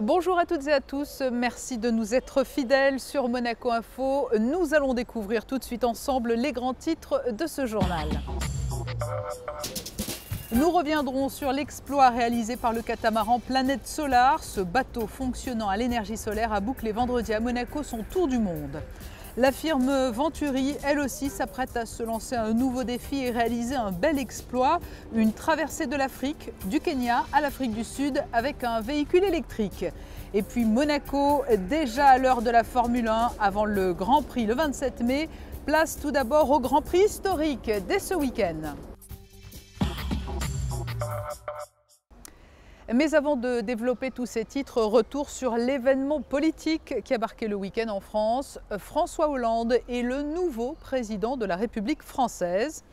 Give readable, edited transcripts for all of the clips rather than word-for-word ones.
Bonjour à toutes et à tous, merci de nous être fidèles sur Monaco Info. Nous allons découvrir tout de suite ensemble les grands titres de ce journal. Nous reviendrons sur l'exploit réalisé par le catamaran Planète Solar. Ce bateau fonctionnant à l'énergie solaire a bouclé vendredi à Monaco son tour du monde. La firme Venturi, elle aussi, s'apprête à se lancer un nouveau défi et réaliser un bel exploit, une traversée de l'Afrique, du Kenya à l'Afrique du Sud avec un véhicule électrique. Et puis Monaco, déjà à l'heure de la Formule 1, avant le Grand Prix le 27 mai, place tout d'abord au Grand Prix historique dès ce week-end. Mais avant de développer tous ces titres, retour sur l'événement politique qui a marqué le week-end en France. François Hollande est le nouveau président de la République française.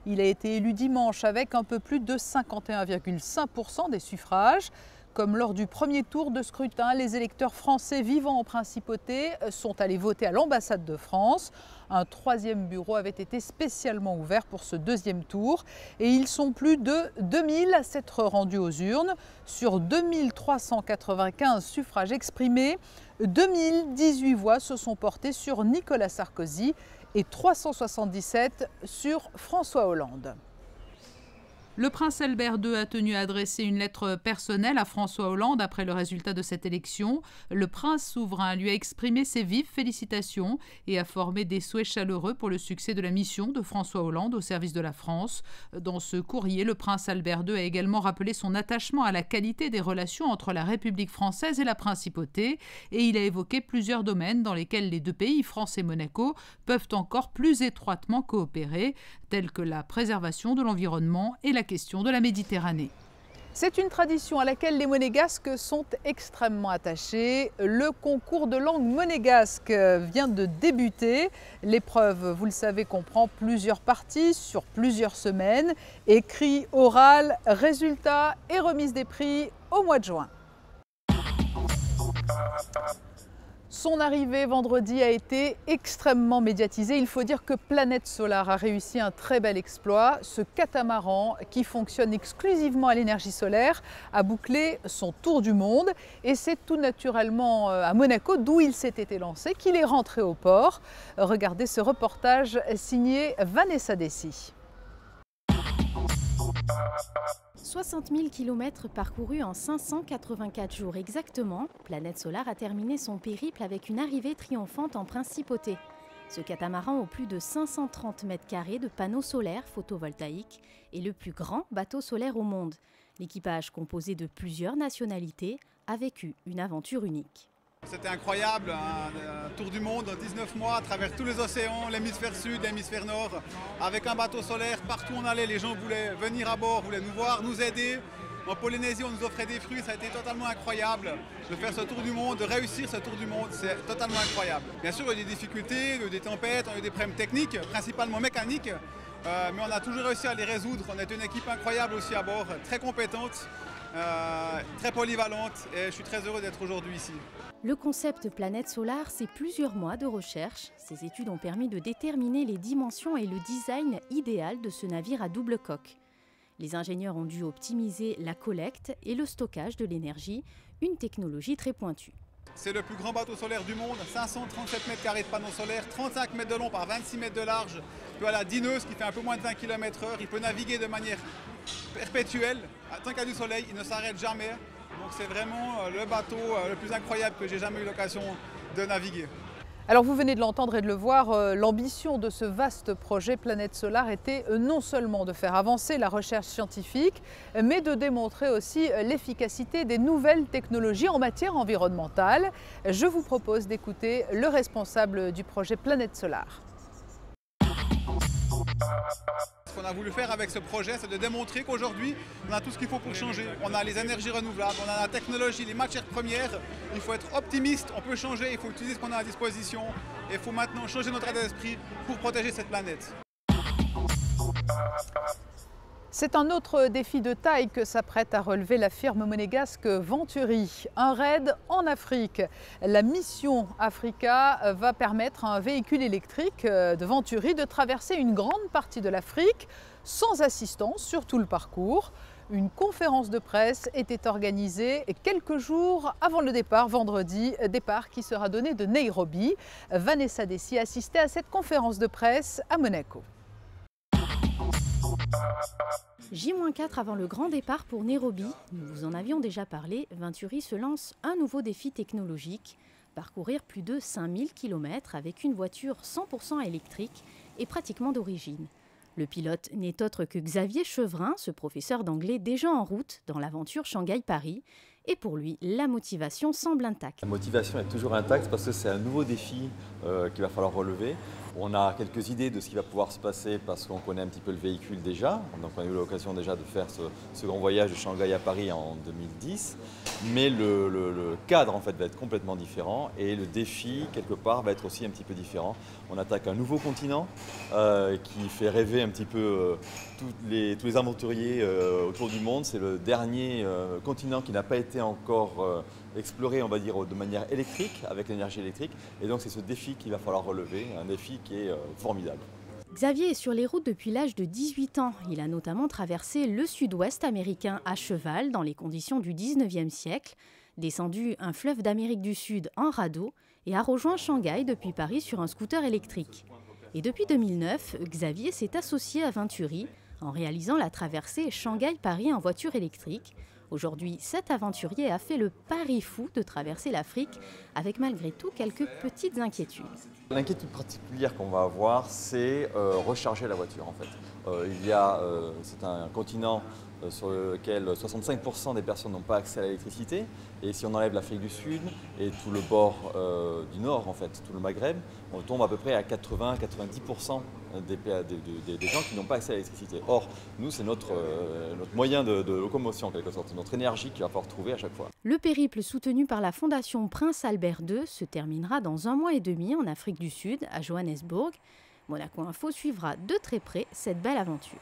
Il a été élu dimanche avec un peu plus de 51,5% des suffrages. Comme lors du premier tour de scrutin, les électeurs français vivant en principauté sont allés voter à l'ambassade de France. Un troisième bureau avait été spécialement ouvert pour ce deuxième tour et ils sont plus de 2000 à s'être rendus aux urnes. Sur 2395 suffrages exprimés, 2018 voix se sont portées sur Nicolas Sarkozy et 377 sur François Hollande. Le prince Albert II a tenu à adresser une lettre personnelle à François Hollande après le résultat de cette élection. Le prince souverain lui a exprimé ses vives félicitations et a formé des souhaits chaleureux pour le succès de la mission de François Hollande au service de la France. Dans ce courrier, le prince Albert II a également rappelé son attachement à la qualité des relations entre la République française et la principauté et il a évoqué plusieurs domaines dans lesquels les deux pays, France et Monaco, peuvent encore plus étroitement coopérer, tels que la préservation de l'environnement et la question de la Méditerranée. C'est une tradition à laquelle les Monégasques sont extrêmement attachés. Le concours de langue monégasque vient de débuter. L'épreuve, vous le savez, comprend plusieurs parties sur plusieurs semaines. Écrit, oral, résultats et remise des prix au mois de juin. Son arrivée vendredi a été extrêmement médiatisée. Il faut dire que Planète Solar a réussi un très bel exploit. Ce catamaran, qui fonctionne exclusivement à l'énergie solaire, a bouclé son tour du monde. Et c'est tout naturellement à Monaco, d'où il s'était lancé, qu'il est rentré au port. Regardez ce reportage signé Vanessa Dessy. 60 000 km parcourus en 584 jours exactement, Planète Solar a terminé son périple avec une arrivée triomphante en principauté. Ce catamaran aux plus de 530 mètres carrés de panneaux solaires photovoltaïques est le plus grand bateau solaire au monde. L'équipage, composé de plusieurs nationalités, a vécu une aventure unique. C'était incroyable, un tour du monde en 19 mois à travers tous les océans, l'hémisphère sud, l'hémisphère nord, avec un bateau solaire, partout où on allait, les gens voulaient venir à bord, voulaient nous voir, nous aider. En Polynésie, on nous offrait des fruits, ça a été totalement incroyable de faire ce tour du monde, de réussir ce tour du monde, c'est totalement incroyable. Bien sûr, il y a eu des difficultés, il y a eu des tempêtes, il y a eu des problèmes techniques, principalement mécaniques, mais on a toujours réussi à les résoudre. On est une équipe incroyable aussi à bord, très compétente, très polyvalente et je suis très heureux d'être aujourd'hui ici. Le concept Planète Solar, c'est plusieurs mois de recherche. Ces études ont permis de déterminer les dimensions et le design idéal de ce navire à double coque. Les ingénieurs ont dû optimiser la collecte et le stockage de l'énergie, une technologie très pointue. C'est le plus grand bateau solaire du monde, 537 mètres carrés de panneaux solaires, 35 mètres de long par 26 mètres de large. Il peut aller à Dineuse qui fait un peu moins de 20 km/h. Il peut naviguer de manière perpétuelle. Tant qu'il y a du soleil, il ne s'arrête jamais. Donc c'est vraiment le bateau le plus incroyable que j'ai jamais eu l'occasion de naviguer. Alors vous venez de l'entendre et de le voir, l'ambition de ce vaste projet Planète Solar était non seulement de faire avancer la recherche scientifique, mais de démontrer aussi l'efficacité des nouvelles technologies en matière environnementale. Je vous propose d'écouter le responsable du projet Planète Solar. Ce qu'on a voulu faire avec ce projet, c'est de démontrer qu'aujourd'hui, on a tout ce qu'il faut pour changer. On a les énergies renouvelables, on a la technologie, les matières premières. Il faut être optimiste, on peut changer, il faut utiliser ce qu'on a à disposition. Et il faut maintenant changer notre état d'esprit pour protéger cette planète. C'est un autre défi de taille que s'apprête à relever la firme monégasque Venturi. Un raid en Afrique. La mission Africa va permettre à un véhicule électrique de Venturi de traverser une grande partie de l'Afrique sans assistance sur tout le parcours. Une conférence de presse était organisée quelques jours avant le départ, vendredi, départ qui sera donné de Nairobi. Vanessa Dessy assistait à cette conférence de presse à Monaco. J-4 avant le grand départ pour Nairobi, nous vous en avions déjà parlé, Venturi se lance un nouveau défi technologique, parcourir plus de 5000 km avec une voiture 100% électrique et pratiquement d'origine. Le pilote n'est autre que Xavier Chevrin, ce professeur d'anglais déjà en route dans l'aventure Shanghai-Paris. Et pour lui, la motivation semble intacte. La motivation est toujours intacte parce que c'est un nouveau défi qu'il va falloir relever. On a quelques idées de ce qui va pouvoir se passer parce qu'on connaît un petit peu le véhicule déjà. Donc on a eu l'occasion déjà de faire ce grand voyage de Shanghai à Paris en 2010. Mais le cadre en fait va être complètement différent et le défi quelque part va être aussi un petit peu différent. On attaque un nouveau continent qui fait rêver un petit peu tous les aventuriers autour du monde. C'est le dernier continent qui n'a pas été encore exploré, on va dire, de manière électrique, avec l'énergie électrique. Et donc c'est ce défi qu'il va falloir relever, un défi qui est formidable. Xavier est sur les routes depuis l'âge de 18 ans. Il a notamment traversé le sud-ouest américain à cheval dans les conditions du 19e siècle, descendu un fleuve d'Amérique du Sud en radeau et a rejoint Shanghai depuis Paris sur un scooter électrique. Et depuis 2009, Xavier s'est associé à Venturi en réalisant la traversée Shanghai-Paris en voiture électrique. Aujourd'hui, cet aventurier a fait le pari fou de traverser l'Afrique avec malgré tout quelques petites inquiétudes. L'inquiétude particulière qu'on va avoir, c'est recharger la voiture en fait. C'est un continent sur lequel 65% des personnes n'ont pas accès à l'électricité. Et si on enlève l'Afrique du Sud et tout le bord du nord, en fait, tout le Maghreb, on tombe à peu près à 80-90% des gens qui n'ont pas accès à l'électricité. Or, nous, c'est notre moyen de locomotion, en quelque sorte, notre énergie qu'il va falloir trouver à chaque fois. Le périple soutenu par la Fondation Prince Albert II se terminera dans 1 mois et demi en Afrique du Sud, à Johannesburg. Monaco Info suivra de très près cette belle aventure.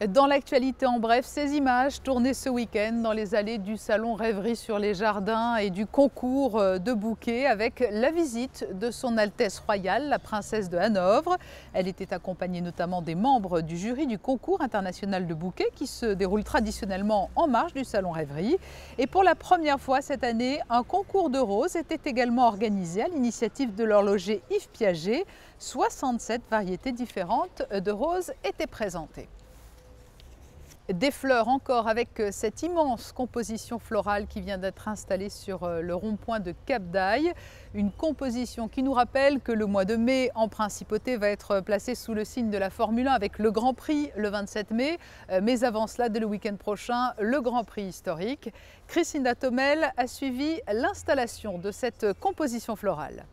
Dans l'actualité en bref, ces images tournées ce week-end dans les allées du salon Rêverie sur les Jardins et du concours de bouquets avec la visite de son Altesse Royale, la princesse de Hanovre. Elle était accompagnée notamment des membres du jury du concours international de bouquets qui se déroule traditionnellement en marge du salon Rêverie. Et pour la première fois cette année, un concours de roses était également organisé à l'initiative de l'horloger Yves Piaget. 67 variétés différentes de roses étaient présentées. Des fleurs encore avec cette immense composition florale qui vient d'être installée sur le rond-point de Cap d'Aille. Une composition qui nous rappelle que le mois de mai en principauté va être placé sous le signe de la Formule 1 avec le Grand Prix le 27 mai. Mais avant cela, dès le week-end prochain, le Grand Prix historique. Christine Datomel a suivi l'installation de cette composition florale.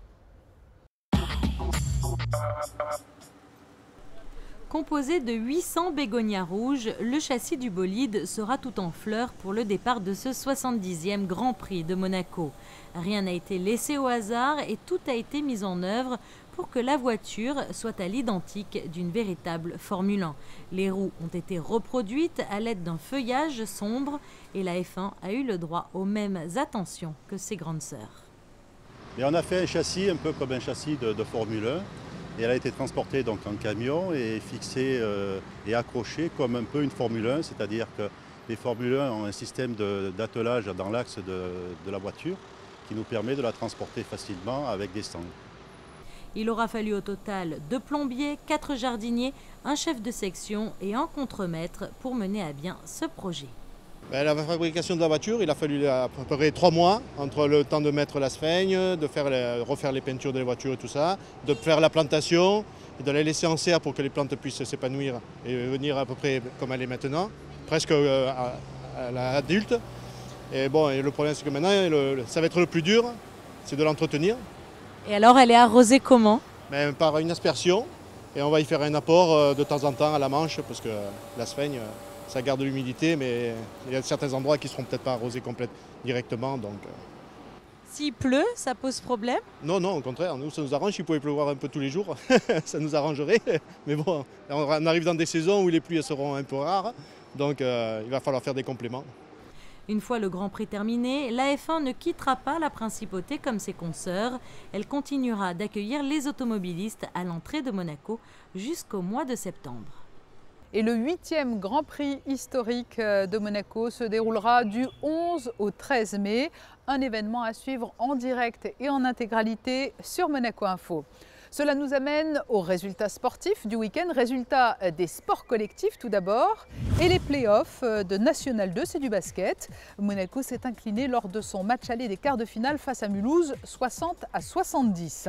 Composé de 800 bégonias rouges, le châssis du bolide sera tout en fleurs pour le départ de ce 70e Grand Prix de Monaco. Rien n'a été laissé au hasard et tout a été mis en œuvre pour que la voiture soit à l'identique d'une véritable Formule 1. Les roues ont été reproduites à l'aide d'un feuillage sombre et la F1 a eu le droit aux mêmes attentions que ses grandes sœurs. Et on a fait un châssis un peu comme un châssis de Formule 1. Et elle a été transportée donc en camion et fixée et accrochée comme un peu une Formule 1, c'est-à-dire que les Formule 1 ont un système d'attelage dans l'axe de la voiture qui nous permet de la transporter facilement avec des stands. Il aura fallu au total 2 plombiers, 4 jardiniers, un chef de section et un contremaître pour mener à bien ce projet. La fabrication de la voiture, il a fallu à peu près 3 mois entre le temps de mettre la sphaigne, de refaire les peintures de la voiture et tout ça, de faire la plantation, et de la laisser en serre pour que les plantes puissent s'épanouir et venir à peu près comme elle est maintenant, presque à l'adulte. Et bon, et le problème c'est que maintenant, ça va être le plus dur, c'est de l'entretenir. Et alors elle est arrosée comment? Par une aspersion, et on va y faire un apport de temps en temps à la manche, parce que la sphaigne, ça garde l'humidité, mais il y a certains endroits qui ne seront peut-être pas arrosés complètement directement. S'il pleut, ça pose problème? Non, non, au contraire, nous ça nous arrange, s'il pouvait pleuvoir un peu tous les jours, ça nous arrangerait. Mais bon, on arrive dans des saisons où les pluies seront un peu rares, donc il va falloir faire des compléments. Une fois le Grand Prix terminé, la F1 ne quittera pas la principauté comme ses consoeurs. Elle continuera d'accueillir les automobilistes à l'entrée de Monaco jusqu'au mois de septembre. Et le 8e Grand Prix historique de Monaco se déroulera du 11 au 13 mai. Un événement à suivre en direct et en intégralité sur Monaco Info. Cela nous amène aux résultats sportifs du week-end, résultats des sports collectifs tout d'abord, et les play-offs de National 2, c'est du basket. Monaco s'est incliné lors de son match aller des quarts de finale face à Mulhouse, 60-70.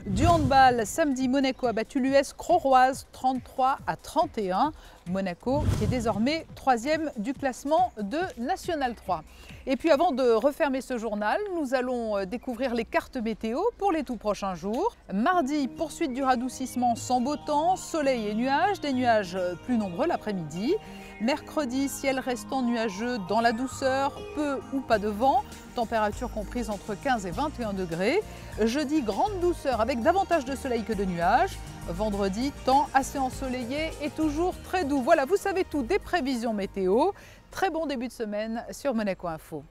Du handball, samedi, Monaco a battu l'US Croroise 33-31. Monaco qui est désormais 3e du classement de National 3. Et puis avant de refermer ce journal, nous allons découvrir les cartes météo pour les tout prochains jours. Mardi, poursuite du radoucissement sans beau temps, soleil et nuages, des nuages plus nombreux l'après-midi. Mercredi, ciel restant nuageux dans la douceur, peu ou pas de vent, température comprise entre 15 et 21 degrés. Jeudi, grande douceur avec davantage de soleil que de nuages. Vendredi, temps assez ensoleillé et toujours très doux. Voilà, vous savez tout des prévisions météo. Très bon début de semaine sur Monaco Info.